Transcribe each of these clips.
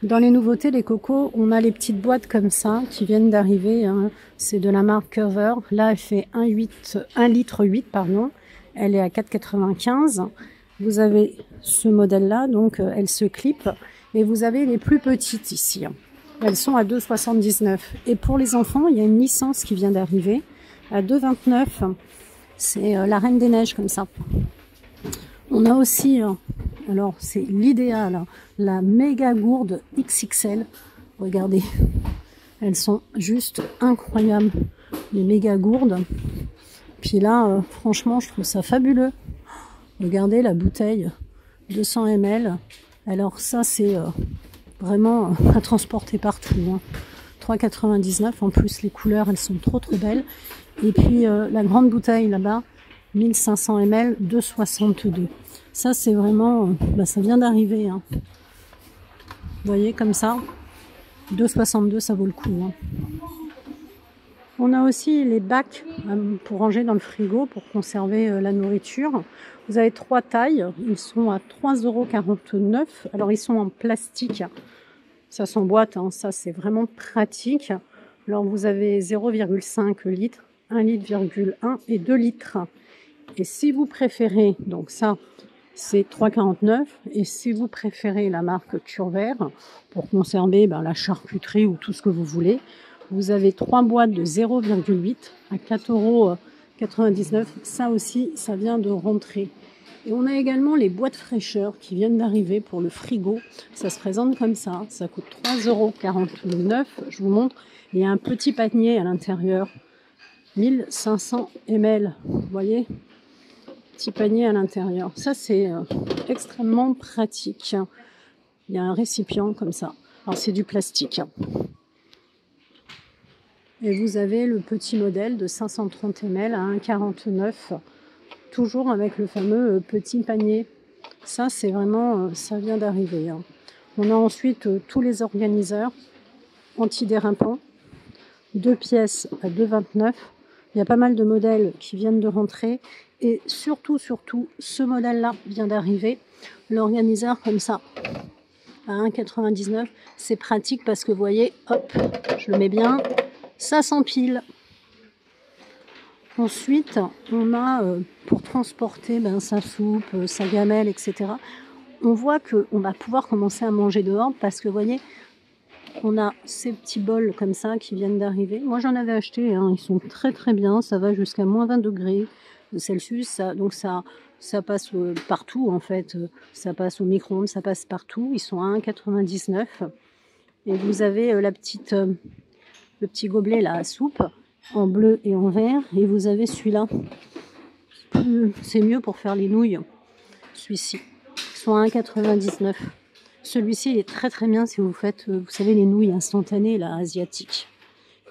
Dans les nouveautés, les cocos, on a les petites boîtes comme ça qui viennent d'arriver. Hein. C'est de la marque Cover. Là, elle fait 1 litre 8, pardon. Elle est à 4,95. Vous avez ce modèle-là, donc elle se clip. Et vous avez les plus petites ici. Elles sont à 2,79. Et pour les enfants, il y a une licence qui vient d'arriver à 2,29. C'est la Reine des Neiges comme ça. On a aussi, alors c'est l'idéal, hein, la méga gourde XXL. Regardez, elles sont juste incroyables, les méga gourdes. Puis là, franchement, je trouve ça fabuleux. Regardez la bouteille, 200 ml. Alors ça, c'est vraiment à transporter partout. Hein. 3,99. En plus, les couleurs, elles sont trop belles. Et puis la grande bouteille là-bas, 1500 ml, 2,62. Ça, c'est vraiment, ça vient d'arriver. Hein. Vous voyez, comme ça, 2,62, ça vaut le coup. Hein. On a aussi les bacs pour ranger dans le frigo, pour conserver la nourriture. Vous avez 3 tailles, ils sont à 3,49 €. Alors, ils sont en plastique, ça s'emboîte, hein. Ça, c'est vraiment pratique. Alors, vous avez 0,5 litres, 1,1 litre et 2 litres. Et si vous préférez, donc ça, c'est 3,49 €. Et si vous préférez la marque Curvert, pour conserver la charcuterie ou tout ce que vous voulez, vous avez 3 boîtes de 0,8 à 4,99 €. Ça aussi, ça vient de rentrer. Et on a également les boîtes fraîcheur qui viennent d'arriver pour le frigo. Ça se présente comme ça. Ça coûte 3,49 €. Je vous montre. Il y a un petit panier à l'intérieur. 1500 ml. Vous voyez ? Petit panier à l'intérieur. Ça, c'est extrêmement pratique. Il y a un récipient comme ça. Alors, c'est du plastique. Et vous avez le petit modèle de 530 ml à 1,49 €. Toujours avec le fameux petit panier. Ça, c'est vraiment, ça vient d'arriver. Hein. On a ensuite tous les organiseurs antidérapants. 2 pièces à 2,29 €. Il y a pas mal de modèles qui viennent de rentrer. Et surtout, ce modèle-là vient d'arriver. L'organiseur comme ça, à 1,99 €. C'est pratique parce que vous voyez, hop, je le mets bien, ça s'empile. Ensuite, on a, pour transporter sa soupe, sa gamelle, etc. On voit qu'on va pouvoir commencer à manger dehors parce que vous voyez, on a ces petits bols comme ça qui viennent d'arriver. Moi, j'en avais acheté, hein, ils sont très bien, ça va jusqu'à moins 20 degrés Celsius, donc ça passe partout en fait, ça passe au micro-ondes, ça passe partout, ils sont à 1,99 €. Et vous avez le petit gobelet là à soupe, en bleu et en vert, et vous avez celui-là, c'est mieux pour faire les nouilles, celui-ci, ils sont à 1,99 €. Celui-ci, il est très bien si vous faites, vous savez, les nouilles instantanées, là, asiatiques.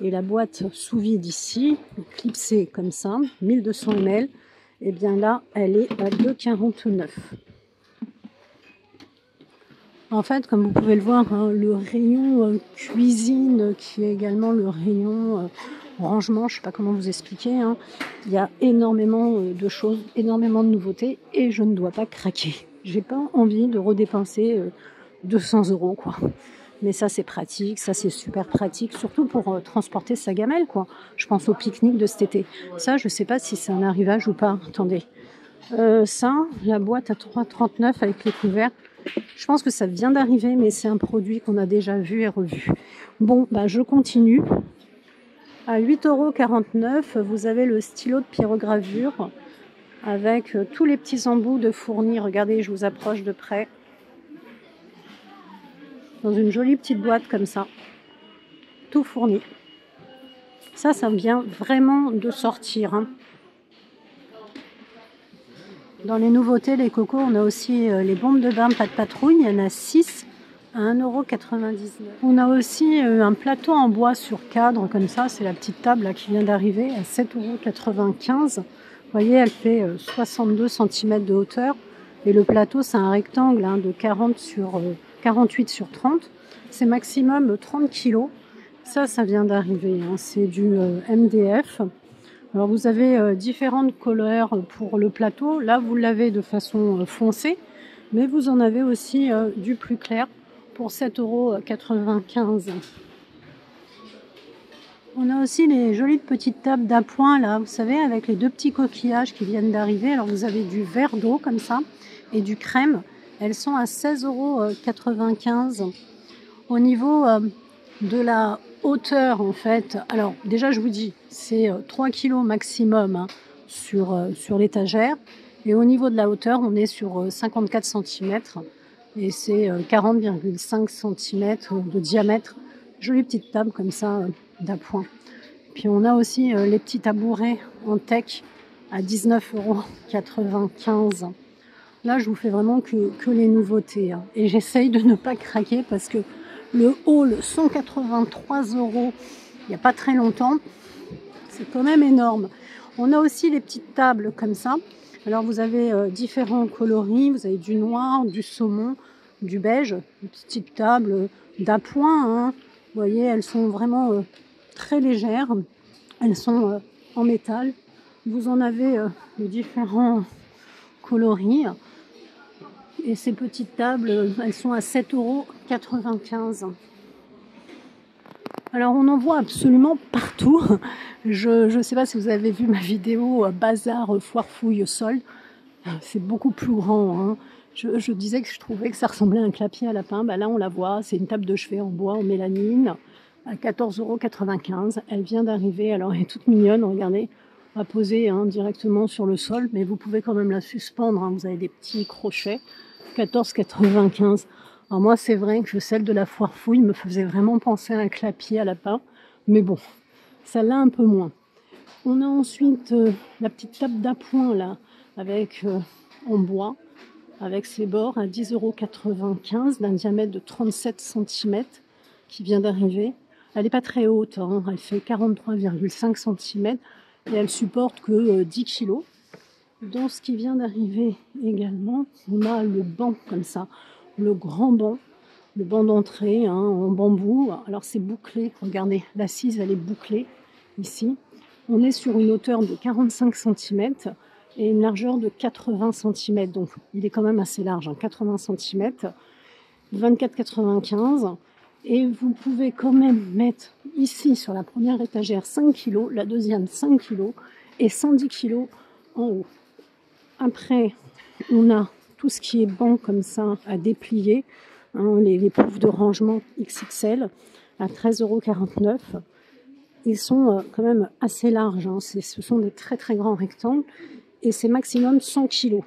Et la boîte sous vide ici, clipsée comme ça, 1200 ml, et bien là, elle est à 2,49 €. En fait, comme vous pouvez le voir, hein, le rayon cuisine, qui est également le rayon rangement, je ne sais pas comment vous expliquer, hein, il y a énormément de choses, énormément de nouveautés, et je ne dois pas craquer. J'ai pas envie de redépenser 200 € quoi. Mais ça, c'est pratique, ça, c'est super pratique, surtout pour transporter sa gamelle, quoi. Je pense au pique-nique de cet été. Ça, je sais pas si c'est un arrivage ou pas. Attendez. Ça, la boîte à 3,39 € avec les couverts. Je pense que ça vient d'arriver, mais c'est un produit qu'on a déjà vu et revu. Bon, je continue. À 8,49 €, vous avez le stylo de pyrogravure avec tous les petits embouts de fournis. Regardez, je vous approche de près. Dans une jolie petite boîte comme ça, tout fourni. Ça vient vraiment de sortir. Hein. Dans les nouveautés, les cocos, on a aussi les bombes de bain pas de patrouille. Il y en a 6 à 1,99 €. On a aussi un plateau en bois sur cadre comme ça. C'est la petite table là, qui vient d'arriver à 7,95 €. Vous voyez, elle fait 62 cm de hauteur. Et le plateau, c'est un rectangle de 48 sur 30. C'est maximum 30 kg. Ça vient d'arriver. Hein. C'est du MDF. Alors, vous avez différentes couleurs pour le plateau. Là, vous l'avez de façon foncée. Mais vous en avez aussi du plus clair pour 7,95 €. On a aussi les jolies petites tables d'appoint là, vous savez, avec les deux petits coquillages qui viennent d'arriver. Alors vous avez du verre d'eau comme ça et du crème. Elles sont à 16,95 €. Au niveau de la hauteur en fait, alors déjà je vous dis, c'est 3 kg maximum hein, sur l'étagère. Et au niveau de la hauteur, on est sur 54 cm et c'est 40,5 cm de diamètre. Jolie petite table comme ça d'appoint. Puis on a aussi les petits tabourets en teck à 19,95 €. Là, je vous fais vraiment que les nouveautés. Hein. Et j'essaye de ne pas craquer parce que le haul, 183 €, il n'y a pas très longtemps, c'est quand même énorme. On a aussi les petites tables comme ça. Alors vous avez différents coloris, vous avez du noir, du saumon, du beige, des petites tables d'appoint. Hein. Vous voyez, elles sont vraiment très légères. Elles sont en métal. Vous en avez de différents coloris. Et ces petites tables, elles sont à 7,95 €. Alors on en voit absolument partout. Je ne sais pas si vous avez vu ma vidéo bazar, foire, fouille, solde. C'est beaucoup plus grand. Hein. Je disais que je trouvais que ça ressemblait à un clapier à lapin. Bah là on la voit, c'est une table de chevet en bois, en mélanine, à 14,95 €. Elle vient d'arriver, alors elle est toute mignonne, regardez. À poser hein, directement sur le sol, mais vous pouvez quand même la suspendre. Hein. Vous avez des petits crochets. 14,95 €. Alors moi, c'est vrai que celle de la foire fouille me faisait vraiment penser à un clapier à lapin. Mais bon, celle-là un peu moins. On a ensuite la petite table d'appoint là, avec en bois, avec ses bords à 10,95 € d'un diamètre de 37 cm qui vient d'arriver. Elle n'est pas très haute, hein. Elle fait 43,5 cm et elle supporte que 10 kg. Dans ce qui vient d'arriver également, on a le banc comme ça, le grand banc, le banc d'entrée hein, en bambou. Alors c'est bouclé, regardez, l'assise elle est bouclée ici. On est sur une hauteur de 45 cm et une largeur de 80 cm. Donc il est quand même assez large, hein, 80 cm, 24,95 €. Et vous pouvez quand même mettre ici sur la première étagère 5 kg, la deuxième 5 kg et 110 kg en haut. Après, on a tout ce qui est banc comme ça à déplier, hein, les poufs de rangement XXL à 13,49 €. Ils sont quand même assez larges, hein, ce sont des très très grands rectangles et c'est maximum 100 kg.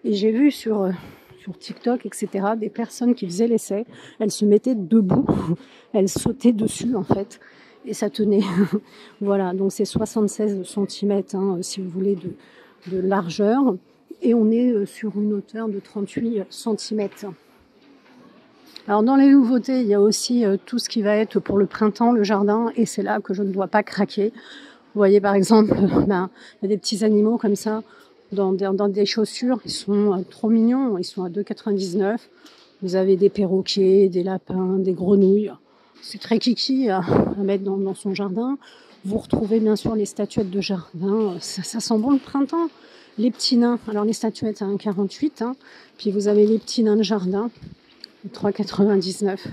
Et j'ai vu sur TikTok, etc., des personnes qui faisaient l'essai, elles se mettaient debout, elles sautaient dessus en fait et ça tenait. Voilà, donc c'est 76 cm hein, si vous voulez de largeur et on est sur une hauteur de 38 cm. Alors dans les nouveautés, il y a aussi tout ce qui va être pour le printemps, le jardin, et c'est là que je ne dois pas craquer. Vous voyez par exemple, il y a des petits animaux comme ça dans des chaussures, ils sont trop mignons, ils sont à 2,99 €. Vous avez des perroquets, des lapins, des grenouilles. C'est très kiki à mettre dans son jardin. Vous retrouvez bien sûr les statuettes de jardin, ça sent bon le printemps. Les petits nains, alors les statuettes à 1,48 €, hein. Puis vous avez les petits nains de jardin, 3,99 €.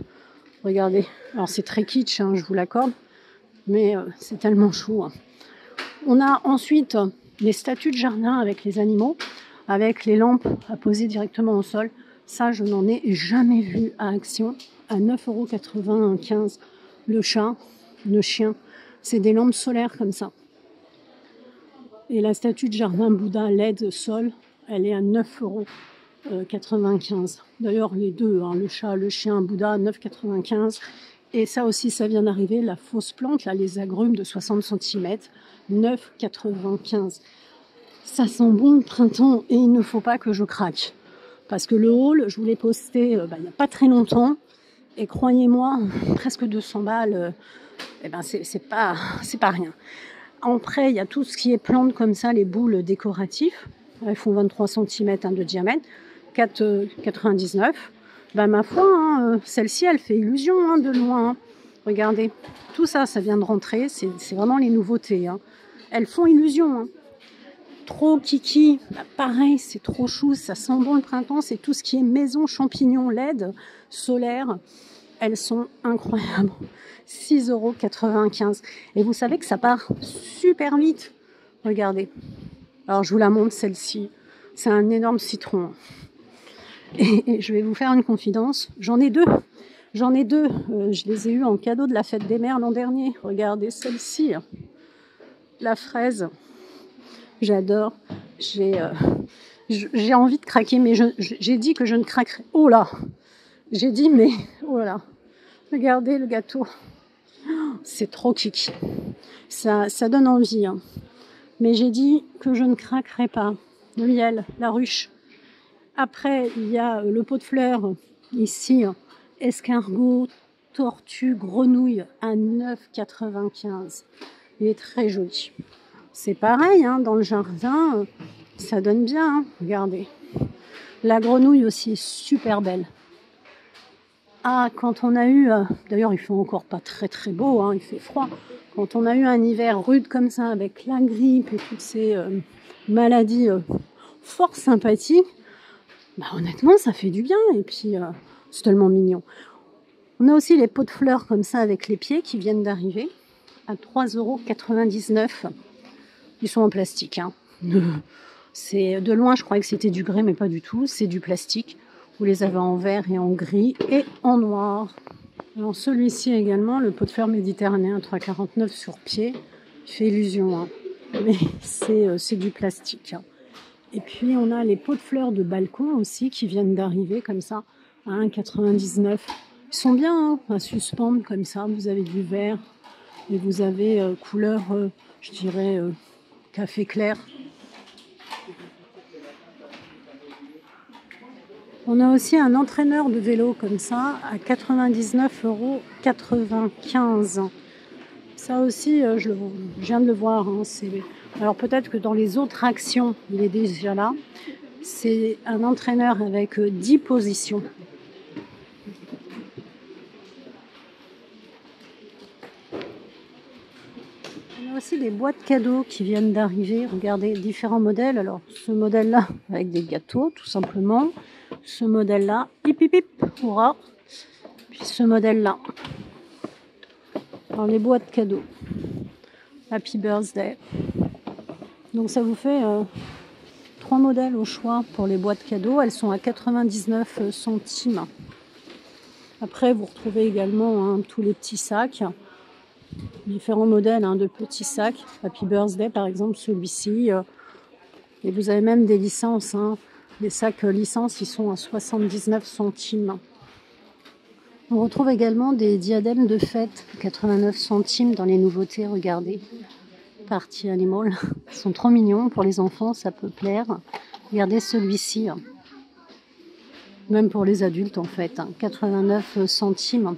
Regardez, alors c'est très kitsch, hein, je vous l'accorde, mais c'est tellement chou. Hein. On a ensuite les statues de jardin avec les animaux, avec les lampes à poser directement au sol. Ça, je n'en ai jamais vu à Action, à 9,95 € le chat, le chien. C'est des lampes solaires comme ça. Et la statue de jardin Bouddha LED sol, elle est à 9,95 €. D'ailleurs, les deux, hein, le chat, le chien, Bouddha, 9,95 €. Et ça aussi, ça vient d'arriver, la fausse plante, là, les agrumes de 60 cm, 9,95 €. Ça sent bon le printemps et il ne faut pas que je craque. Parce que le haul, je vous l'ai posté il n'y a pas très longtemps. Et croyez-moi, presque 200 balles, c'est pas rien. Après, il y a tout ce qui est plantes comme ça, les boules décoratives. Elles font 23 cm de diamètre, 4,99 €. Ma foi, hein, celle-ci, elle fait illusion hein, de loin. Hein. Regardez, tout ça, ça vient de rentrer. C'est vraiment les nouveautés. Hein. Elles font illusion. Hein. trop kiki. Bah, pareil, c'est trop chou, ça sent bon le printemps. C'est tout ce qui est maison, champignons, LED, solaire. Elles sont incroyables. 6,95 €. Et vous savez que ça part super vite. Regardez. Alors, je vous la montre, celle-ci. C'est un énorme citron. Et je vais vous faire une confidence. J'en ai deux. Je les ai eus en cadeau de la fête des mères l'an dernier. Regardez celle-ci. La fraise. J'adore. J'ai envie de craquer, mais j'ai dit que je ne craquerai. Oh là! J'ai dit, mais oh là! Regardez le gâteau. C'est trop kiki. Ça donne envie. Hein. Mais j'ai dit que je ne craquerai pas. Le miel, la ruche. Après, il y a le pot de fleurs. Ici, escargot, tortue, grenouille à 9,95 €. Il est très joli. C'est pareil, hein, dans le jardin, ça donne bien. Hein. Regardez. La grenouille aussi est super belle. Ah, quand on a eu... d'ailleurs, il fait encore pas très très beau, hein, il fait froid. Quand on a eu un hiver rude comme ça, avec la grippe et toutes ces maladies fort sympathiques, bah, honnêtement, ça fait du bien. Et puis, c'est tellement mignon. On a aussi les pots de fleurs comme ça avec les pieds qui viennent d'arriver à 3,99 €. Ils sont en plastique. Hein. C'est de loin, je croyais que c'était du grès, mais pas du tout. C'est du plastique. Vous les avez en vert et en gris et en noir. Alors celui-ci également, le pot de fleurs méditerranéen 3,49 € sur pied. Il fait illusion, hein. Mais c'est du plastique. Hein. Et puis on a les pots de fleurs de balcon aussi qui viennent d'arriver comme ça à 1,99 €. Ils sont bien hein, à suspendre comme ça. Vous avez du vert et vous avez couleur, je dirais, café clair. On a aussi un entraîneur de vélo comme ça à 99,95 €. Ça aussi, je viens de le voir. Hein, alors peut-être que dans les autres actions, il est déjà là. C'est un entraîneur avec 10 positions. On a aussi des boîtes cadeaux qui viennent d'arriver. Regardez, différents modèles. Alors ce modèle-là avec des gâteaux tout simplement. Ce modèle-là, hip hip hip, hurrah. Puis ce modèle-là. Alors les boîtes cadeaux. Happy Birthday. Donc ça vous fait 3 modèles au choix pour les boîtes cadeaux. Elles sont à 99 centimes. Après, vous retrouvez également hein, tous les petits sacs. Différents modèles hein, de petits sacs. Happy Birthday, par exemple, celui-ci. Et vous avez même des licences. Hein. Les sacs licences, ils sont à 79 centimes. On retrouve également des diadèmes de fête, 89 centimes dans les nouveautés. Regardez. Party Animal. Ils sont trop mignons pour les enfants, ça peut plaire. Regardez celui-ci. Même pour les adultes, en fait. 89 centimes.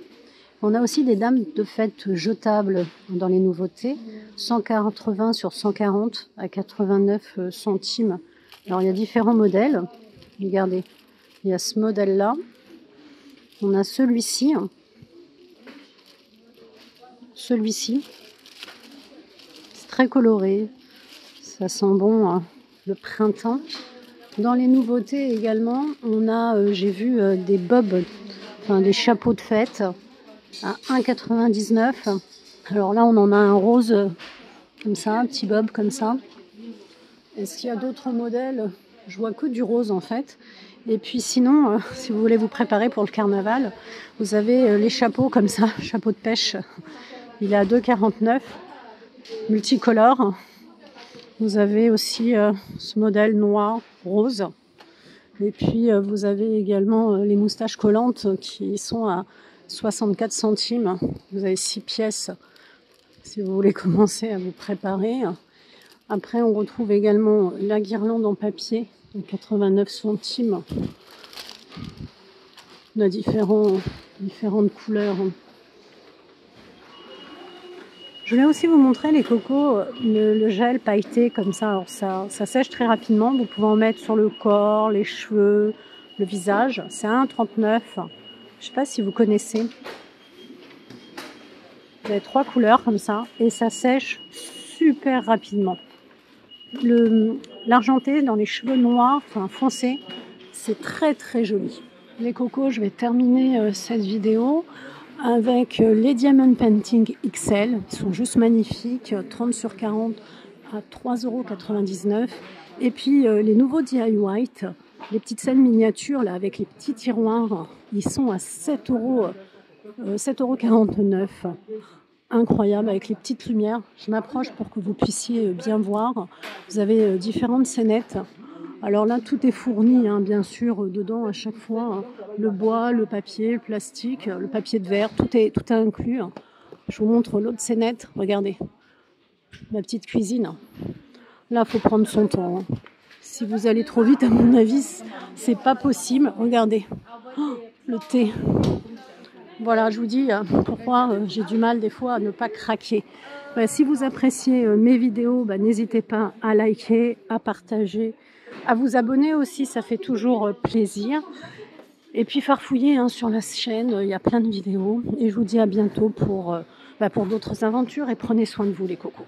On a aussi des dames de fête jetables dans les nouveautés. 180 sur 140 à 89 centimes. Alors, il y a différents modèles. Regardez, il y a ce modèle-là. On a celui-ci. Celui-ci. C'est très coloré. Ça sent bon hein, le printemps. Dans les nouveautés également, on a, j'ai vu des bobs, enfin des chapeaux de fête à 1,99 €. Alors là, on en a un rose comme ça, un petit bob comme ça. Est-ce qu'il y a d'autres modèles? Je vois que du rose en fait. Et puis sinon, si vous voulez vous préparer pour le carnaval, vous avez les chapeaux comme ça, chapeau de pêche. Il est à 2,49 €, multicolore. Vous avez aussi ce modèle noir, rose. Et puis vous avez également les moustaches collantes qui sont à 64 centimes. Vous avez 6 pièces si vous voulez commencer à vous préparer. Après, on retrouve également la guirlande en papier à 89 centimes. On a différentes couleurs. Je voulais aussi vous montrer les cocos, le gel pailleté comme ça. Alors ça sèche très rapidement. Vous pouvez en mettre sur le corps, les cheveux, le visage. C'est à 1,39 €. Je ne sais pas si vous connaissez. Vous avez 3 couleurs comme ça et ça sèche super rapidement. l'argenté dans les cheveux noirs, enfin foncés. C'est très très joli. Les cocos, je vais terminer cette vidéo avec les Diamond Painting XL. Ils sont juste magnifiques, 30 sur 40 à 3,99 €. Et puis les nouveaux DIY, les petites scènes miniatures là, avec les petits tiroirs, ils sont à 7,49 €. Incroyable, avec les petites lumières. Je m'approche pour que vous puissiez bien voir. Vous avez différentes scénettes. Alors là, tout est fourni, hein, bien sûr, dedans à chaque fois. Hein. Le bois, le papier, le plastique, le papier de verre, tout est inclus. Hein. Je vous montre l'autre scénette. Regardez, ma petite cuisine. Là, il faut prendre son temps. Hein. Si vous allez trop vite, à mon avis, c'est pas possible. Regardez, oh, le thé. Voilà, je vous dis pourquoi j'ai du mal des fois à ne pas craquer. Si vous appréciez mes vidéos, n'hésitez pas à liker, à partager, à vous abonner aussi, ça fait toujours plaisir. Et puis farfouiller sur la chaîne, il y a plein de vidéos. Et je vous dis à bientôt pour d'autres aventures et prenez soin de vous les cocos.